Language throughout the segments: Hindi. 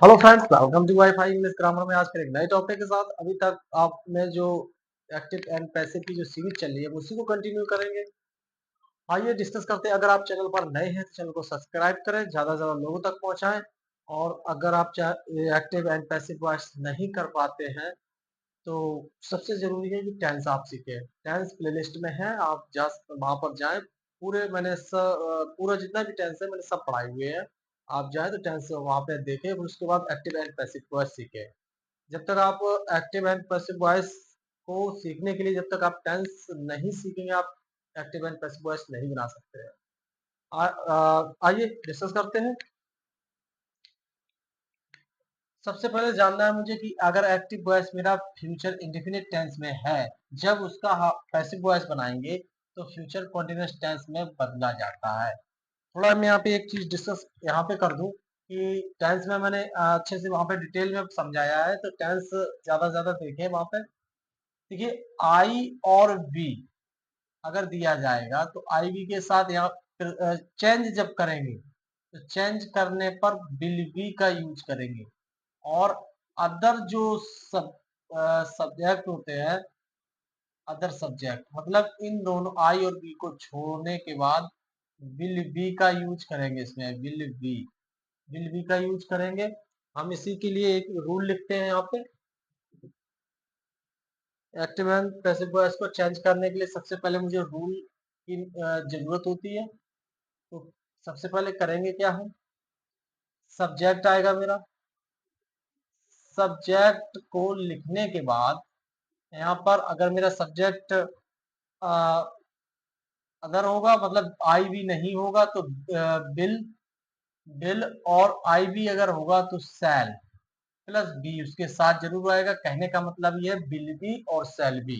Hello friends, welcome to wifi English grammar में आज फिर एक नए टॉपिक के साथ। अभी तक आपने जो एक्टिव एंड पैसिव की जो सीरीज चल रही है उसी को कंटिन्यू करेंगे। आइए डिस्कस करते हैं। अगर आप चैनल पर नए हैं तो चैनल को सब्सक्राइब करें, ज़्यादा से ज़्यादा लोगों तक पहुंचाएं। और अगर आप एक्टिव एंड पैसिव वॉइस नहीं कर पाते हैं तो सबसे ज़रूरी है कि टेंस आप सीखें। टेंस प्लेलिस्ट में है, आप वहाँ पर जाएँ। पूरा जितना भी टेंस है मैंने सब पढ़ाए हुए हैं। आप जाएँ तो टेंस वहाँ पे देखें, फिर उसके बाद एक्टिव एंड पैसिव वॉइस सीखें। जब तक आप एक्टिव एंड पैसिव वॉइस को सीखने के लिए जब तक आप टेंस नहीं सीखेंगे, आप एक्टिव एंड पैसिव वॉइस नहीं बना सकते हैं। आइए डिस्कस करते हैं। सबसे पहले जानना है मुझे कि अगर एक्टिव वॉइस मेरा फ्यूचर इंडेफिनिट टेंस में है, जब उसका पैसिव वॉइस बनाएंगे तो फ्यूचर कॉन्टिन्यूअस टेंस में बदला जाता है। थोड़ा मैं यहाँ पे एक चीज डिस्कस यहाँ पे कर दूं कि टेंस में मैंने अच्छे से वहाँ पे डिटेल में समझाया है, तो टेंस ज्यादा देखें वहाँ पे। देखिए, आई और वी अगर दिया जाएगा तो आई वी के साथ यहाँ चेंज जब करेंगे तो चेंज करने पर विल बी का यूज करेंगे। और अदर जो सब्जेक्ट होते हैं, अदर सब्जेक्ट मतलब इन दोनों आई और बी को छोड़ने के बाद विल बी का यूज करेंगे। इसमें विल बी का यूज करेंगे। हम इसी के लिए एक रूल लिखते हैं यहाँ पे। एक्टिव एंड पैसिव वॉइस को चेंज करने के लिए सबसे पहले मुझे रूल की जरूरत होती है। तो सबसे पहले करेंगे क्या हम, सब्जेक्ट आएगा मेरा। सब्जेक्ट को लिखने के बाद यहाँ पर अगर मेरा सब्जेक्ट अगर होगा मतलब आई भी नहीं होगा तो बिल बिल और आई भी अगर होगा तो सैल प्लस बी उसके साथ जरूर आएगा। कहने का मतलब ये है बिल बी और सेल बी।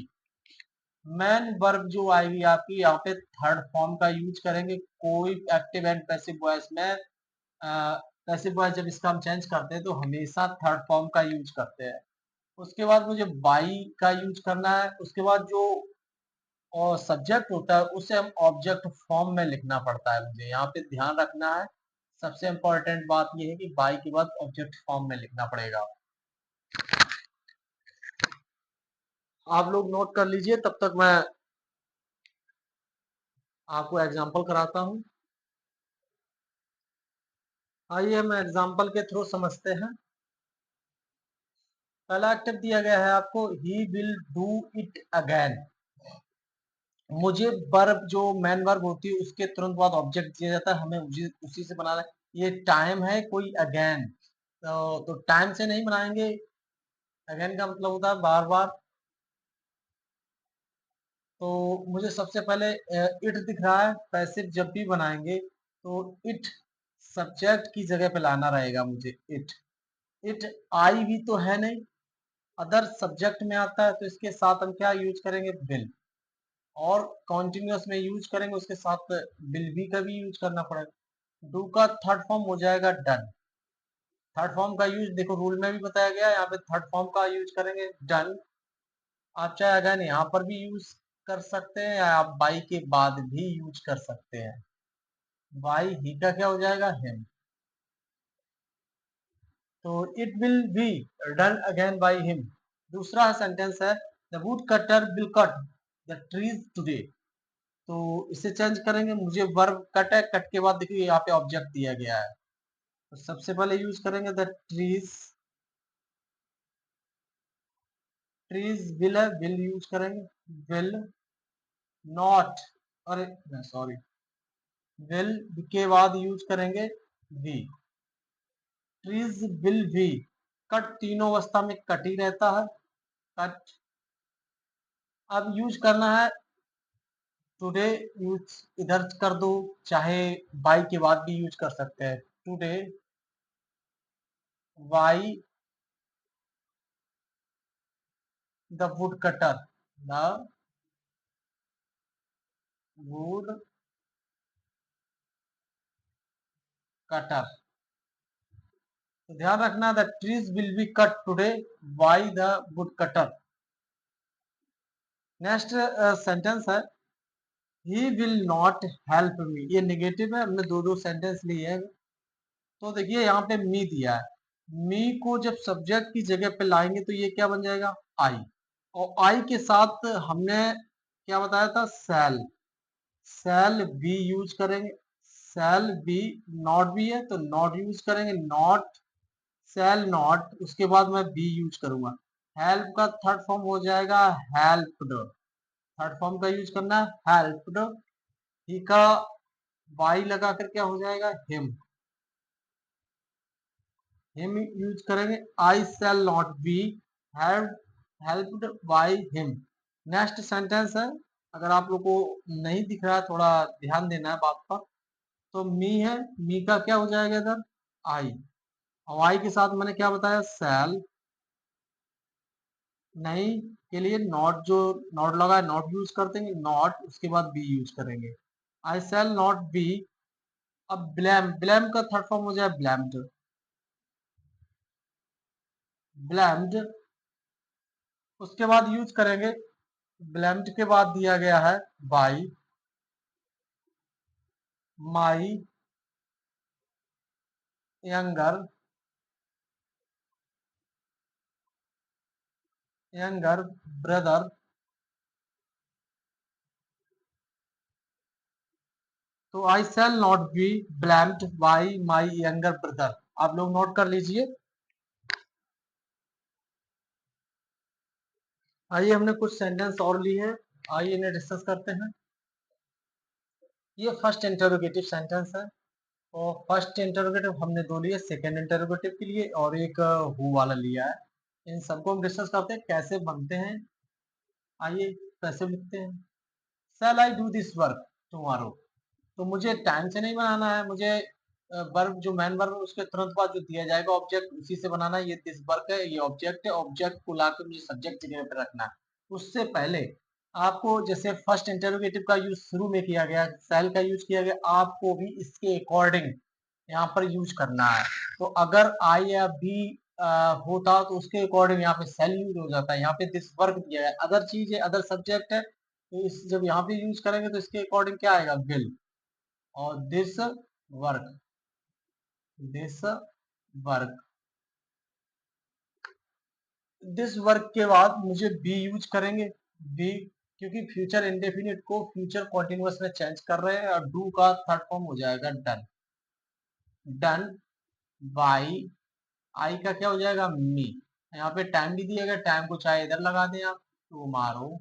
मैन वर्ब जो आएगी आपकी यहाँ पे थर्ड फॉर्म का यूज करेंगे। कोई एक्टिव एंड पैसिव वॉइस में पैसिव वॉइस जब इसका हम चेंज करते हैं तो हमेशा थर्ड फॉर्म का यूज करते हैं। उसके बाद मुझे बाई का यूज करना है। उसके बाद जो और सब्जेक्ट होता है उसे हम ऑब्जेक्ट फॉर्म में लिखना पड़ता है। मुझे यहाँ पे ध्यान रखना है, सबसे इंपॉर्टेंट बात यह है कि बाई के बाद ऑब्जेक्ट फॉर्म में लिखना पड़ेगा। आप लोग नोट कर लीजिए, तब तक मैं आपको एग्जांपल कराता हूँ। आइए हम एग्जांपल के थ्रू समझते हैं। पहला एक्टिव दिया गया है आपको, he will do it again. मुझे वर्ब जो मेन वर्ब होती है उसके तुरंत बाद ऑब्जेक्ट दिया जाता है, हमें उसी से बनाना है। ये टाइम है, कोई अगेन तो टाइम से नहीं बनाएंगे। अगेन का मतलब होता है बार बार। तो मुझे सबसे पहले इट दिख रहा है। पैसिव जब भी बनाएंगे तो इट सब्जेक्ट की जगह पे लाना रहेगा मुझे। इट इट आई भी तो है नहीं, अदर सब्जेक्ट में आता है, तो इसके साथ हम क्या यूज करेंगे, विल। और कॉन्टिन्यूअस में यूज करेंगे उसके साथ विल बी का भी यूज करना पड़ेगा। डू का थर्ड फॉर्म हो जाएगा डन। थर्ड फॉर्म का यूज देखो रूल में भी बताया गया है, यहाँ पे थर्ड फॉर्म का यूज करेंगे डन। आप चाहे अगेन यहाँ पर भी यूज कर सकते हैं या आप बाई के बाद भी यूज कर सकते हैं। बाई ही का क्या हो जाएगा, हिम। तो it will be done again by him. दूसरा सेंटेंस है, the wood cutter will cut the trees today. तो इसे चेंज करेंगे। मुझे वर्ब कट है, कट के बाद देखिए यहाँ पे ऑब्जेक्ट दिया गया है, तो सबसे पहले यूज करेंगे द ट्रीज। ट्रीज विल है, विल यूज करेंगे। विल नॉट, अरे सॉरी, विल के बाद यूज करेंगे वी। ट्रीज विल भी, कट तीनों अवस्था में कट ही रहता है, कट। अब यूज करना है टुडे। यूज इधर कर दो, चाहे बाई के बाद भी यूज कर सकते हैं। Today by the woodcutter, the woodcutter. तो ध्यान रखना, the trees will be cut today by the woodcutter. Next sentence है, he will not help me. ये नेगेटिव है, हमने दो दो सेंटेंस लिए हैं। तो देखिए यहाँ पे मी दिया है, मी को जब सब्जेक्ट की जगह पे लाएंगे तो ये क्या बन जाएगा, आई। और आई के साथ हमने क्या बताया था, सेल। सेल बी यूज करेंगे, सेल बी। नॉट बी है तो नॉट यूज करेंगे, नॉट सेल नॉट। उसके बाद मैं बी यूज करूंगा। हेल्प का थर्ड फॉर्म हो जाएगा हेल्प्ड। थर्ड फॉर्म का यूज करना है हेल्प्ड। ही का वाई लगा कर क्या हो जाएगा, हिम यूज करेंगे। I shall not be helped by him. Next sentence है, अगर आप लोग को नहीं दिख रहा है थोड़ा ध्यान देना है बात पर। तो मी है, मी का क्या हो जाएगा इधर, आई। और आई के साथ मैंने क्या बताया, शैल। नहीं के लिए नॉट, जो नॉट लगा है नॉट यूज कर देंगे, नॉट उसके बाद बी यूज करेंगे। I shall not B. अब ब्लैम, ब्लैम का थर्ड फॉर्म हो जाए ब्लैम्ड। ब्लैम्ड उसके बाद यूज करेंगे, ब्लैम्ड के बाद दिया गया है by my younger, younger brother. तो I shall not be blamed by my younger brother. आप लोग नोट कर लीजिए। आइए हमने कुछ सेंटेंस और लिए हैं, आइए इन्हें डिस्कस करते हैं। ये फर्स्ट इंटरोगेटिव सेंटेंस है। और फर्स्ट इंटरोगेटिव हमने दो लिए, सेकेंड इंटरोगेटिव के लिए और एक हु वाला लिया है। इन सबको हम डिस्कस करते हैं कैसे बनते हैं। आइए कैसे लिखते हैं। Shall I do this work tomorrow. तो मुझे टाइम से नहीं बनाना है, मुझे वर्ब जो मेन वर्ब है उसके तुरंत बाद जो दिया जाएगा ऑब्जेक्ट उसी से बनाना है। ये दिस वर्क है, ये ऑब्जेक्ट है, ऑब्जेक्ट को लाकर मुझे सब्जेक्ट जगह पर रखना है। उससे पहले आपको जैसे फर्स्ट इंटरोगेटिव का यूज शुरू में किया गया, सेल का यूज किया गया, आपको भी इसके अकॉर्डिंग यहाँ पर यूज करना है। तो अगर आई या बी होता तो उसके अकॉर्डिंग यहाँ पे सेल यूज हो जाता है। यहाँ पे दिस वर्क दिया है, अदर चीज है, अदर सब्जेक्ट है, तो इस जब यहाँ पे यूज करेंगे तो इसके अकॉर्डिंग क्या आएगा, विल। और this work, this work, this work के बाद मुझे बी यूज करेंगे। बी क्योंकि फ्यूचर इंडेफिनिट को फ्यूचर कॉन्टिन्यूअस में चेंज कर रहे हैं। और डू का थर्ड फॉर्म हो जाएगा डन। डन बाई आई का क्या हो जाएगा, मी। यहाँ पे टाइम भी दिया गया, टाइम को चाहे इधर लगा दें आप, टुमारो।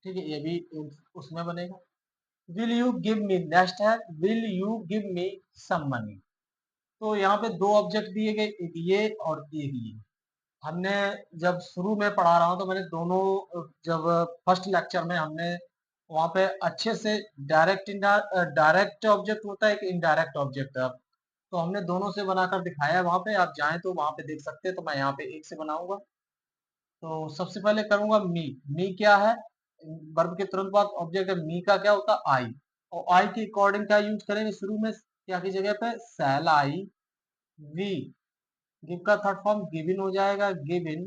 ठीक है, ये भी उसमें बनेगा। Will you give me, next है will you give me some money. तो यहाँ पे दो ऑब्जेक्ट दिए गए, एक ये और एक ये। हमने जब शुरू में पढ़ा रहा हूँ तो मैंने दोनों, जब फर्स्ट लेक्चर में हमने वहाँ पे अच्छे से डायरेक्ट डायरेक्ट ऑब्जेक्ट होता है, एक इनडायरेक्ट ऑब्जेक्ट है। तो हमने दोनों से बनाकर दिखाया है, वहाँ पे आप चाहें तो वहाँ पे देख सकते हैं। तो मैं यहाँ पे एक से बनाऊंगा। तो सबसे पहले करूंगा मी। मी क्या है, वर्ब के तुरंत बाद ऑब्जेक्ट है, मी का क्या होता है, आई। और आई के अकॉर्डिंग क्या यूज करेंगे शुरू में, क्या की जगह पे, शैल आई। वी, गिव का थर्ड फॉर्म गिविन हो जाएगा, गिविन।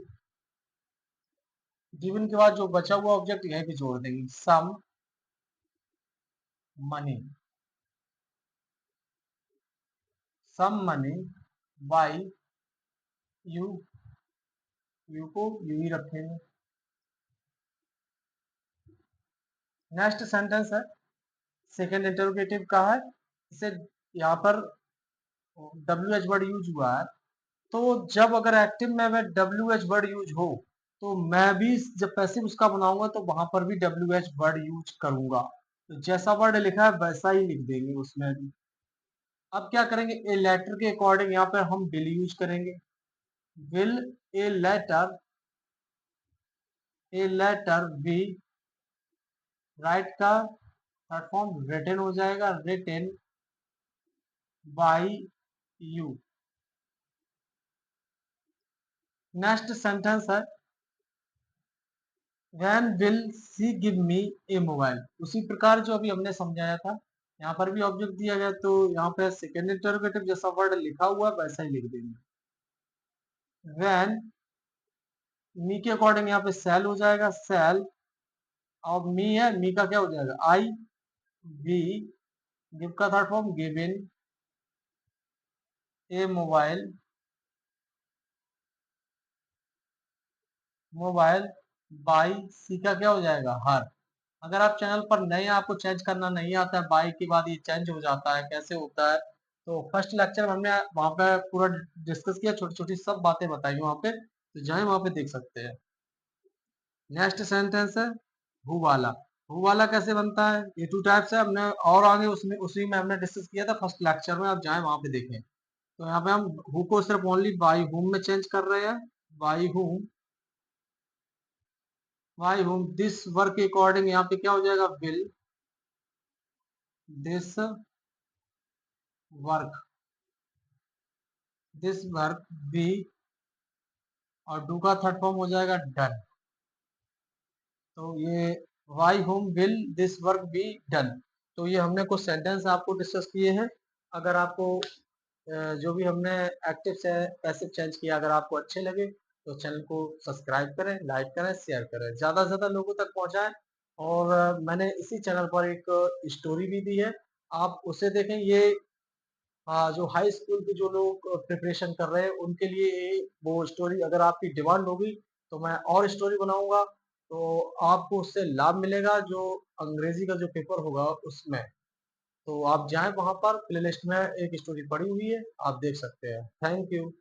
गिवन के बाद जो बचा हुआ ऑब्जेक्ट यहीं पे जोड़ देंगे, some money. Some money by you, you को यू ही रखेंगे। नेक्स्ट सेंटेंस है, सेकेंड इंटरोगेटिव का है। इसे यहाँ पर डब्ल्यू एच वर्ड यूज हुआ है। तो जब अगर एक्टिव में डब्ल्यू एच वर्ड यूज हो तो मैं भी जब पैसिव उसका बनाऊंगा तो वहां पर भी डब्ल्यू एच वर्ड यूज करूंगा। तो जैसा वर्ड लिखा है वैसा ही लिख देंगे उसमें भी। अब क्या करेंगे, ए लेटर के अकॉर्डिंग यहाँ पर हम विल यूज करेंगे। Will a letter, a letter B, write का थर्ड फॉर्म रिटन हो जाएगा, written by you. Next sentence है, when will C give me a mobile. उसी प्रकार जो अभी हमने समझाया था, यहाँ पर भी ऑब्जेक्ट दिया गया तो यहाँ पे सेकेंड इंटरोगेटिव जैसा वर्ड लिखा हुआ है वैसा ही लिख देंगे। व्हेन, मी के अकॉर्डिंग यहाँ पे सेल हो जाएगा, सेल। और मी है, मी का क्या हो जाएगा, आई। बी, गिव का third form given, a mobile mobile by C का क्या हो जाएगा हर। अगर आप चैनल पर नए हैं, आपको चेंज करना नहीं आता है, बाई के बाद ये चेंज हो जाता है, कैसे होता है, तो फर्स्ट लेक्चर में हमने वहां पे पूरा डिस्कस किया, छोटी छोटी सब बातें बताई वहां पे, तो जाए वहां पे देख सकते हैं। नेक्स्ट सेंटेंस है हु वाला। हु वाला कैसे बनता है, ये टू टाइप्स है, हमने और आगे उसमें उसी में हमने डिस्कस किया था फर्स्ट लेक्चर में, आप जाए वहां पे देखें। तो यहाँ पे हम हु को सिर्फ ओनली बाई हुम में चेंज कर रहे हैं, बाई हुम, बाई हुम दिस वर्क के अकॉर्डिंग यहाँ पे क्या हो जाएगा, will this work, this work be, और डू का थर्ड फॉर्म हो जाएगा डन। तो ये why home will this work be done. तो ये हमने कुछ सेंटेंस आपको डिस्कस किए हैं। अगर आपको जो भी हमने एक्टिव से पैसिव चेंज किया, अगर आपको अच्छे लगे तो चैनल को सब्सक्राइब करें, लाइक करें, शेयर करें, ज़्यादा से ज़्यादा लोगों तक पहुंचाएं। और मैंने इसी चैनल पर एक स्टोरी भी दी है, आप उसे देखें। ये जो हाई स्कूल के जो लोग प्रिपरेशन कर रहे हैं उनके लिए वो स्टोरी, अगर आपकी डिमांड होगी तो मैं और स्टोरी बनाऊंगा, तो आपको उससे लाभ मिलेगा जो अंग्रेजी का जो पेपर होगा उसमें। तो आप जाएं वहां पर, प्लेलिस्ट में एक स्टोरी पड़ी हुई है, आप देख सकते हैं। Thank you.